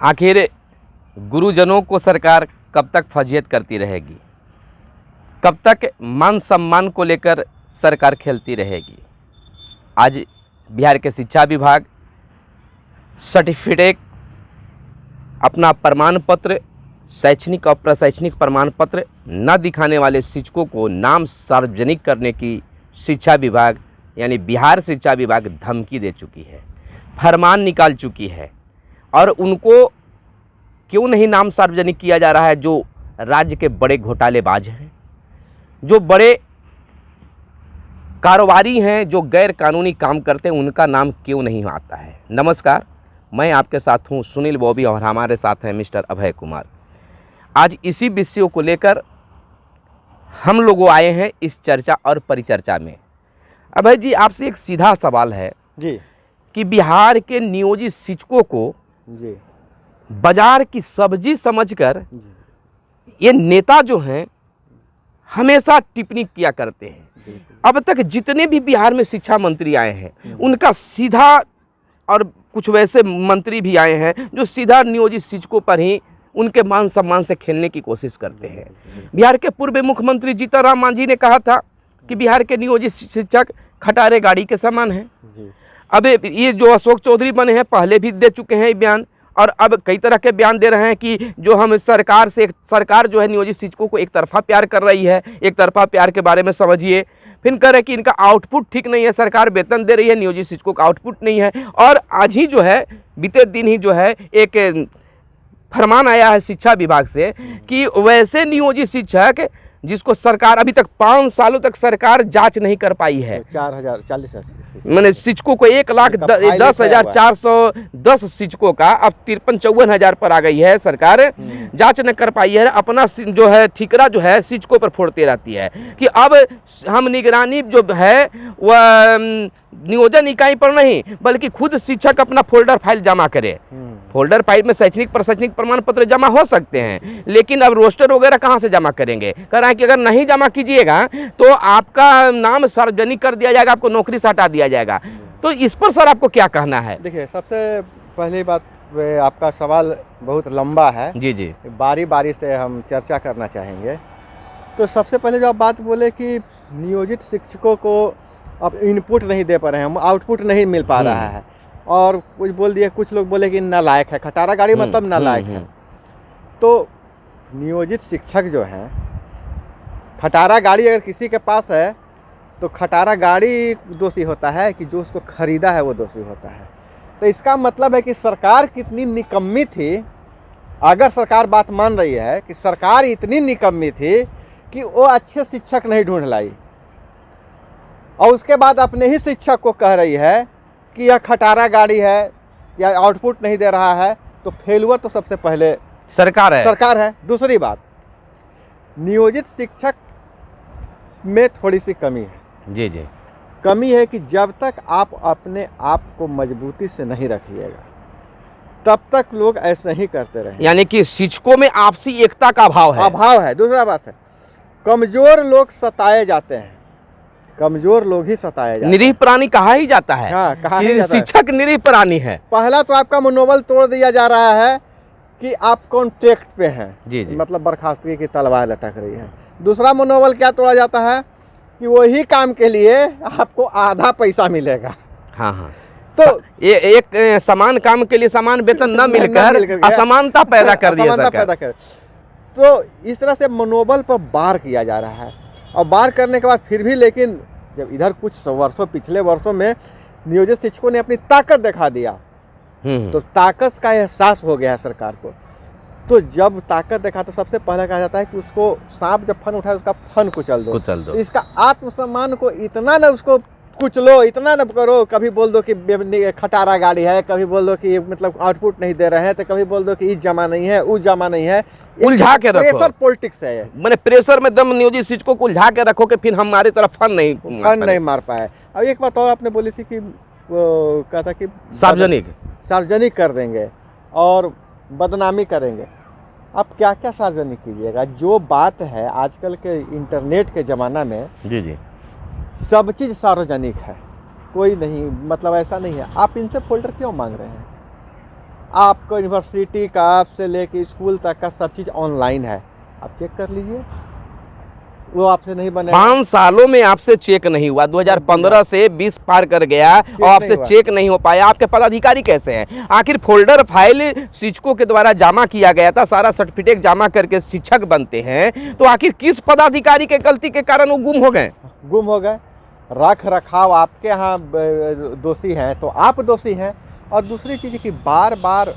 आखिर गुरुजनों को सरकार कब तक फजीहत करती रहेगी? कब तक मान सम्मान को लेकर सरकार खेलती रहेगी? आज बिहार के शिक्षा विभाग सर्टिफिकेट, अपना प्रमाण पत्र, शैक्षणिक और प्रशैक्षणिक प्रमाण पत्र न दिखाने वाले शिक्षकों को नाम सार्वजनिक करने की शिक्षा विभाग यानी बिहार शिक्षा विभाग धमकी दे चुकी है, फरमान निकाल चुकी है। और उनको क्यों नहीं नाम सार्वजनिक किया जा रहा है? जो राज्य के बड़े घोटालेबाज हैं, जो बड़े कारोबारी हैं, जो गैर कानूनी काम करते हैं, उनका नाम क्यों नहीं आता है? नमस्कार, मैं आपके साथ हूं सुनील बॉबी और हमारे साथ हैं मिस्टर अभय कुमार। आज इसी विषयों को लेकर हम लोग आए हैं इस चर्चा और परिचर्चा में। अभय जी, आपसे एक सीधा सवाल है जी कि बिहार के नियोजित शिक्षकों को जी बाजार की सब्जी समझकर ये नेता जो हैं हमेशा टिप्पणी किया करते हैं। अब तक जितने भी बिहार में शिक्षा मंत्री आए हैं उनका सीधा, और कुछ वैसे मंत्री भी आए हैं जो सीधा नियोजित शिक्षकों पर ही उनके मान सम्मान से खेलने की कोशिश करते हैं। बिहार के पूर्व मुख्यमंत्री जीतनराम मांझी ने कहा था कि बिहार के नियोजित शिक्षक खटारे गाड़ी के समान हैं। अब ये जो अशोक चौधरी बने हैं पहले भी दे चुके हैं बयान, और अब कई तरह के बयान दे रहे हैं कि जो हम सरकार जो है नियोजित शिक्षकों को एक तरफा प्यार कर रही है। एक तरफा प्यार के बारे में समझिए। फिर कह रहे हैं कि इनका आउटपुट ठीक नहीं है, सरकार वेतन दे रही है, नियोजित शिक्षकों का आउटपुट नहीं है। और आज ही जो है, बीते दिन ही जो है एक फरमान आया है शिक्षा विभाग से कि वैसे नियोजित शिक्षक जिसको सरकार अभी तक 5 सालों तक सरकार जांच नहीं कर पाई है, 4040 मैंने शिक्षकों को 1,10,410 शिक्षकों का अब 53-54 पर आ गई है। सरकार जांच न कर पाई है, अपना जो है ठिकरा जो है शिक्षकों पर फोड़ती रहती है कि अब हम निगरानी जो है वह नियोजन इकाई पर नहीं बल्कि खुद शिक्षक अपना फोल्डर फाइल जमा करे। फोल्डर फाइल में शैक्षणिक प्रशैक्षणिक प्रमाण पत्र जमा हो सकते हैं, लेकिन अब रोस्टर वगैरह कहाँ से जमा करेंगे? कह रहा है कि अगर नहीं जमा कीजिएगा तो आपका नाम सार्वजनिक कर दिया जाएगा, आपको नौकरी से हटा दिया जाएगा। तो इस पर सर आपको क्या कहना है? देखिए, सबसे पहली बात, आपका सवाल बहुत लंबा है। जी जी, बारी बारी से हम चर्चा करना चाहेंगे। तो सबसे पहले जो आप बात बोले कि नियोजित शिक्षकों को अब इनपुट नहीं दे पा रहे हैं, आउटपुट नहीं मिल पा रहा है, और कुछ बोल दिया, कुछ लोग बोले कि नालायक है, खटारा गाड़ी मतलब नालायक है। तो नियोजित शिक्षक जो हैं, खटारा गाड़ी अगर किसी के पास है तो खटारा गाड़ी दोषी होता है कि जो उसको खरीदा है वो दोषी होता है। तो इसका मतलब है कि सरकार कितनी निकम्मी थी। अगर सरकार बात मान रही है कि सरकार इतनी निकम्मी थी कि वो अच्छे शिक्षक नहीं ढूंढ लाई, और उसके बाद अपने ही शिक्षक को कह रही है कि यह खटारा गाड़ी है या आउटपुट नहीं दे रहा है, तो फेलुअर तो सबसे पहले सरकार है। दूसरी बात, नियोजित शिक्षक में थोड़ी सी कमी है। जी जी, कमी है कि जब तक आप अपने आप को मजबूती से नहीं रखिएगा तब तक लोग ऐसे ही करते रहे। यानी कि शिक्षकों में आपसी एकता का अभाव है। दूसरा बात है, कमजोर लोग सताए जाते हैं, कमजोर लोग ही सताए जाते हैं। निरीह प्राणी कहा ही जाता है। हाँ, कहा ही जाता है। शिक्षक निरीह प्राणी है। पहला तो आपका मनोबल तोड़ दिया जा रहा है कि आप कॉन्ट्रैक्ट पे हैं। जी जी, मतलब बर्खास्तगी की तलवार लटक रही है। दूसरा मनोबल क्या तोड़ा जाता है कि वही काम के लिए आपको आधा पैसा मिलेगा। हाँ हाँ, तो ये एक समान काम के लिए समान वेतन न मिलकर असमानता पैदा कर दिया सरकार। तो इस तरह से मनोबल पर वार किया जा रहा है, और वार करने के बाद फिर भी, लेकिन जब इधर कुछ पिछले वर्षों में नियोजित शिक्षकों ने अपनी ताकत दिखा दिया तो ताकत का एहसास हो गया है सरकार को। तो जब ताकत देखा तो सबसे पहले कहा जाता है कि उसको सांप जब फन उठाए उसका फन कुचल दो। तो इसका आत्मसम्मान को इतना न उसको कुचलो, इतना न करो। कभी बोल दो कि खटारा गाड़ी है, कभी बोल दो कि मतलब आउटपुट नहीं दे रहे हैं, तो कभी बोल दो कि इस जमा नहीं है, उस जमा नहीं है। उलझा के रखो। प्रेशर पॉलिटिक्स है। मैंने प्रेशर में दम नियोजित शिक्षकों को उलझा के रखो कि फिर हमारी तरफ फन नहीं मार पाए। अब एक बात और आपने बोली थी कि कहा था कि सार्वजनिक कर देंगे और बदनामी करेंगे। आप क्या क्या सार्वजनिक कीजिएगा? जो बात है आजकल के इंटरनेट के ज़माना में, जी जी, सब चीज़ सार्वजनिक है। कोई नहीं, मतलब ऐसा नहीं है। आप इनसे फोल्डर क्यों मांग रहे हैं? आपको यूनिवर्सिटी का से लेके स्कूल तक का सब चीज़ ऑनलाइन है, आप चेक कर लीजिए, वो आपसे नहीं बनेगा। 5 सालों में आपसे चेक नहीं हुआ, 2015 से 20 पार कर गया और आपसे चेक नहीं हो पाया। आपके पदाधिकारी कैसे हैं? आखिर फोल्डर फाइल शिक्षकों के द्वारा जमा किया गया था, सारा सर्टिफिकेट जमा करके शिक्षक बनते हैं, तो आखिर किस पदाधिकारी के गलती के कारण वो गुम हो गए? गुम हो गए। रख रखाव आपके यहाँ दोषी हैं तो आप दोषी हैं। और दूसरी चीज़ कि बार बार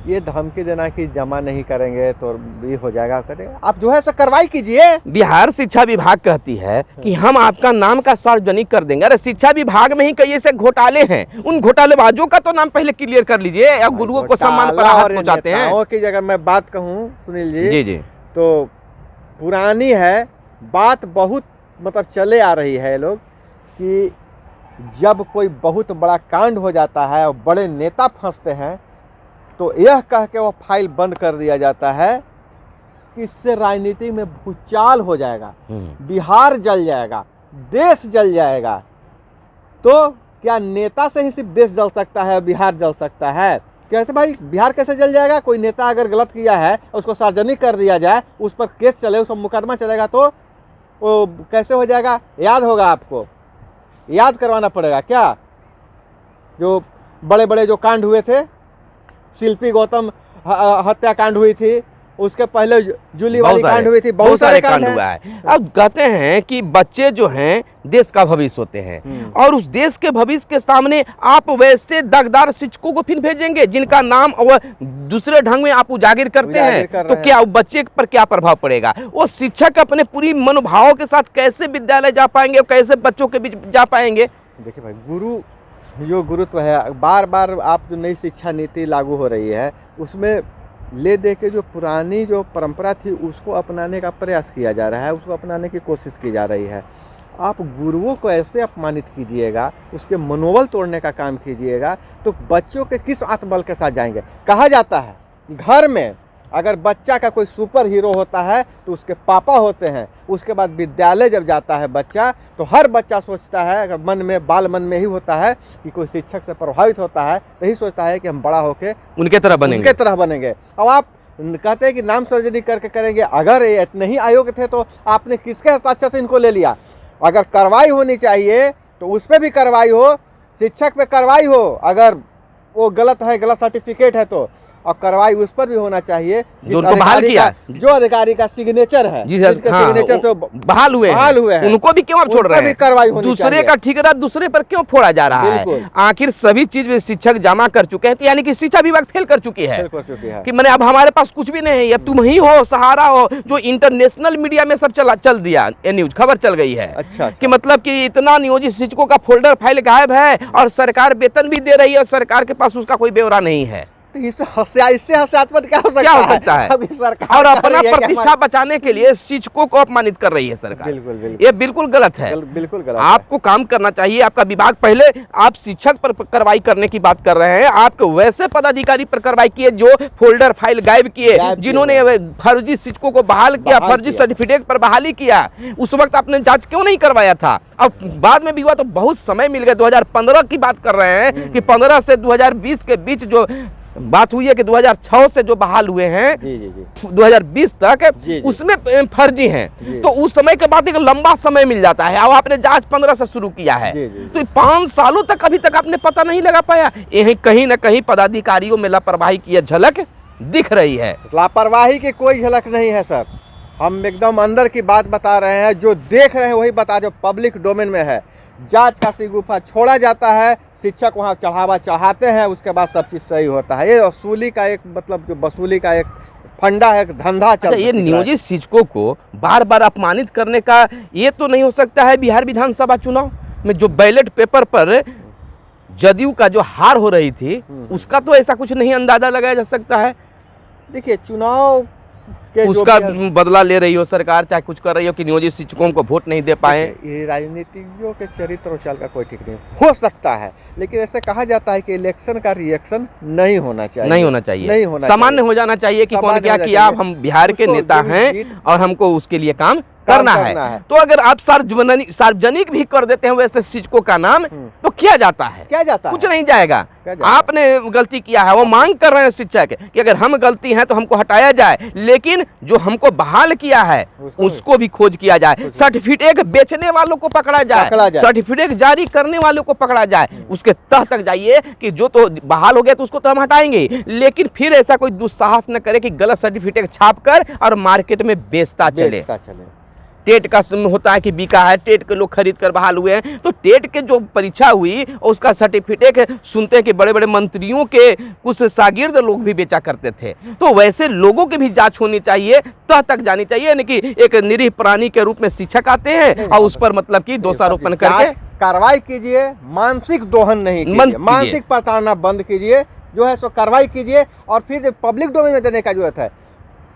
ये धमकी देना कि जमा नहीं करेंगे तो ये हो जाएगा, करेगा, आप जो है सो कार्रवाई कीजिए। बिहार शिक्षा विभाग कहती है कि हम आपका नाम का सार्वजनिक कर देंगे। अरे शिक्षा विभाग में ही कई ऐसे घोटाले हैं, उन घोटालेबाजों का तो नाम पहले क्लियर कर लीजिए। या गुरुओं को सम्मान पर हाथ पहुंचाते हैं। नेताओं की जगह मैं बात कहूँ सुनील जी, जी जी, तो पुरानी है बात, बहुत मतलब चले आ रही है लोग कि जब कोई बहुत बड़ा कांड हो जाता है और बड़े नेता फंसते हैं तो यह कह के वो फाइल बंद कर दिया जाता है कि इससे राजनीति में भूचाल हो जाएगा, बिहार जल जाएगा, देश जल जाएगा। तो क्या नेता से ही सिर्फ देश जल सकता है, बिहार जल सकता है? कैसे भाई बिहार कैसे जल जाएगा? कोई नेता अगर गलत किया है उसको सार्वजनिक कर दिया जाए, उस पर केस चले, उस पर मुकदमा चलेगा तो वो कैसे हो जाएगा? याद होगा आपको, याद करवाना पड़ेगा क्या? जो बड़े बड़े जो कांड हुए थे, शिल्पी गौतम हत्याकांड हुई थी, उसके पहले जूली वाली कांड हुई थी, बहुत सारे कांड हुआ है। अब कहते हैं कि बच्चे जो हैं देश का भविष्य होते हैं और उस देश के भविष्य के सामने आप वैसे दगदार शिक्षकों को फिर भेजेंगे जिनका नाम और दूसरे ढंग में आप उजागर करते हैं, तो क्या बच्चे पर क्या प्रभाव पड़ेगा? वो शिक्षक अपने पूरी मनोभाव के साथ कैसे विद्यालय जा पाएंगे और कैसे बच्चों के बीच जा पाएंगे? देखिए भाई, जो गुरुत्व है, बार बार आप जो नई शिक्षा नीति लागू हो रही है उसमें ले दे के जो पुरानी जो परंपरा थी उसको अपनाने का प्रयास किया जा रहा है, उसको अपनाने की कोशिश की जा रही है। आप गुरुओं को ऐसे अपमानित कीजिएगा, उसके मनोबल तोड़ने का काम कीजिएगा, तो बच्चों के किस आत्मबल के साथ जाएंगे? कहा जाता है घर में अगर बच्चा का कोई सुपर हीरो होता है तो उसके पापा होते हैं। उसके बाद विद्यालय जब जाता है बच्चा तो हर बच्चा सोचता है, अगर मन में बाल मन में ही होता है कि कोई शिक्षक से प्रभावित होता है तो यही सोचता है कि हम बड़ा होके उनके तरह बनेंगे। अब आप कहते हैं कि नाम सर्जरी करके करेंगे, अगर ये इतने ही अयोग्य थे तो आपने किसके हस्ताक्षर से इनको ले लिया? अगर कार्रवाई होनी चाहिए तो उस पर भी कार्रवाई हो, शिक्षक पे कार्रवाई हो, अगर वो गलत है, गलत सर्टिफिकेट है तो, और कार्रवाई उस पर भी होना चाहिए जो उनको बहाल किया, जो अधिकारी का सिग्नेचर है, जिसके सिग्नेचर से बहाल हुए हैं, उनको भी क्यों आप छोड़ रहे हैं? कार्रवाई होनी दूसरे चाहिए। का ठेकेदार दूसरे पर क्यों फोड़ा जा रहा है? आखिर सभी चीज में शिक्षक जमा कर चुके हैं, तो यानी कि शिक्षा विभाग फेल कर चुकी है कि मैंने अब हमारे पास कुछ भी नहीं है, अब तुम ही हो सहारा हो। जो इंटरनेशनल मीडिया में सर चल दिया, ये न्यूज खबर चल गई है। अच्छा। कि मतलब कि इतना नियोजित शिक्षकों का फोल्डर फाइल गायब है और सरकार वेतन भी दे रही है और सरकार के पास उसका कोई ब्यौरा नहीं है। तो इससे हास्यास्पद क्या हो सकता है? अभी सरकार और अपना प्रतिष्ठा बचाने के लिए शिक्षकों को अपमानित कर रही है सरकार। बिल्कुल। ये बिल्कुल गलत है, बिल्कुल गलत। आपको काम करना चाहिए, आपका विभाग पहले आप शिक्षक पर कार्रवाई करने की बात कर रहे हैं, आपको वैसे पदाधिकारी पर कार्रवाई किए जो फोल्डर फाइल गायब किए, जिन्होंने फर्जी शिक्षकों को बहाल किया, फर्जी सर्टिफिकेट पर बहाली किया। उस वक्त आपने जांच क्यों नहीं करवाया था? अब बाद में भी हुआ तो बहुत समय मिल गया। 2015 की बात कर रहे हैं कि 15 से 2020 के बीच जो बात हुई है कि 2006 से जो बहाल हुए हैं 2020 तक, उसमें फर्जी हैं। तो उस समय के बाद एक लंबा समय मिल जाता है। अब आपने जांच 15 से शुरू किया है, तो 5 सालों तक अभी तक आपने पता नहीं लगा पाया। यही कहीं ना कहीं पदाधिकारियों में लापरवाही की झलक दिख रही है। लापरवाही की कोई झलक नहीं है सर, हम एकदम अंदर की बात बता रहे हैं, जो देख रहे हैं वही बता, जो पब्लिक डोमेन में है। जांच का सिगुफा छोड़ा जाता है, शिक्षक वहाँ चढ़ावा चाहते हैं, उसके बाद सब चीज़ सही होता है। ये वसूली का एक मतलब जो वसूली का एक फंडा है, एक धंधा चल रहा है। ये नियोजित शिक्षकों को बार बार अपमानित करने का ये तो नहीं हो सकता है? बिहार विधानसभा चुनाव में जो बैलेट पेपर पर जदयू का जो हार हो रही थी, उसका तो ऐसा कुछ नहीं अंदाजा लगाया जा सकता है? देखिए, चुनाव के उसका बदला ले रही हो सरकार, चाहे कुछ कर रही हो कि नियोजित शिक्षकों को वोट नहीं दे पाए। ये राजनीतिज्ञों के चरित्र और चाल का कोई ठीक नहीं हो सकता है, लेकिन ऐसे कहा जाता है कि इलेक्शन का रिएक्शन नहीं होना चाहिए, सामान्य हो जाना चाहिए कि कौन क्या किया, हम बिहार के नेता हैं और हमको उसके लिए काम करना है। तो अगर आप सार्वजनिक भी कर देते हैं वैसे शिक्षकों का नाम, तो किया जाता है, क्या जाता कुछ है? नहीं जाएगा। आपने गलती किया है, वो मांग कर रहे हैं शिक्षक कि अगर हम गलती हैं तो हमको हटाया जाए, लेकिन जो हमको बहाल किया है उसको भी खोज किया जाए, सर्टिफिकेट बेचने वालों को पकड़ा जाए, सर्टिफिकेट जारी करने वालों को पकड़ा जाए, उसके तह तक जाइए कि जो तो बहाल हो गया तो उसको तो हम हटाएंगे, लेकिन फिर ऐसा कोई दुस्साहस न करे कि गलत सर्टिफिकेट छापकर और मार्केट में बेचता चले। टेट का होता है कि बिका है, टेट के लोग खरीद कर बहाल हुए हैं, तो टेट के जो परीक्षा हुई उसका सर्टिफिकेट सुनते हैं कि बड़े बड़े मंत्रियों के कुछ शागिर्द लोग भी बेचा करते थे। तो वैसे लोगों की भी जांच होनी चाहिए, तह तक जानी चाहिए, यानी कि एक निरीह प्राणी के रूप में शिक्षक आते हैं और उस पर मतलब कि दोषारोपण करके कार्रवाई कीजिए, मानसिक दोहन नहीं कीजिए, मानसिक प्रताड़ना बंद कीजिए, जो है सो कार्रवाई कीजिए और फिर पब्लिक डोमेन में देने का जरूरत है।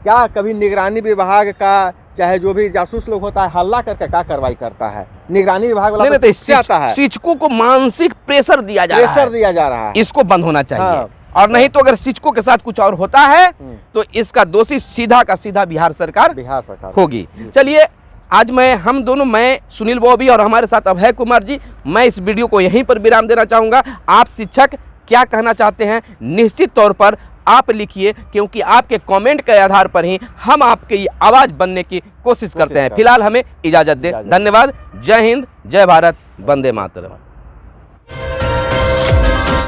क्या कभी निगरानी विभाग का चाहे जो भी जासूस लोग होता है हल्ला करके क्या कार्रवाई करता है? निगरानी विभाग वाला आता है, शिक्षकों को मानसिक प्रेशर दिया जा रहा है, इसको बंद होना चाहिए। हाँ। और नहीं तो अगर शिक्षकों के साथ कुछ और होता है तो इसका दोषी सीधा का सीधा बिहार सरकार होगी। चलिए आज हम दोनों, मैं सुनील बॉबी और हमारे साथ अभय कुमार जी, मैं इस वीडियो को यहीं पर विराम देना चाहूँगा। आप शिक्षक क्या कहना चाहते हैं निश्चित तौर पर आप लिखिए, क्योंकि आपके कमेंट के आधार पर ही हम आपकी आवाज़ बनने की कोशिश करते हैं। फिलहाल हमें इजाज़त दें। धन्यवाद। जय हिंद, जय भारत, वंदे मातरम।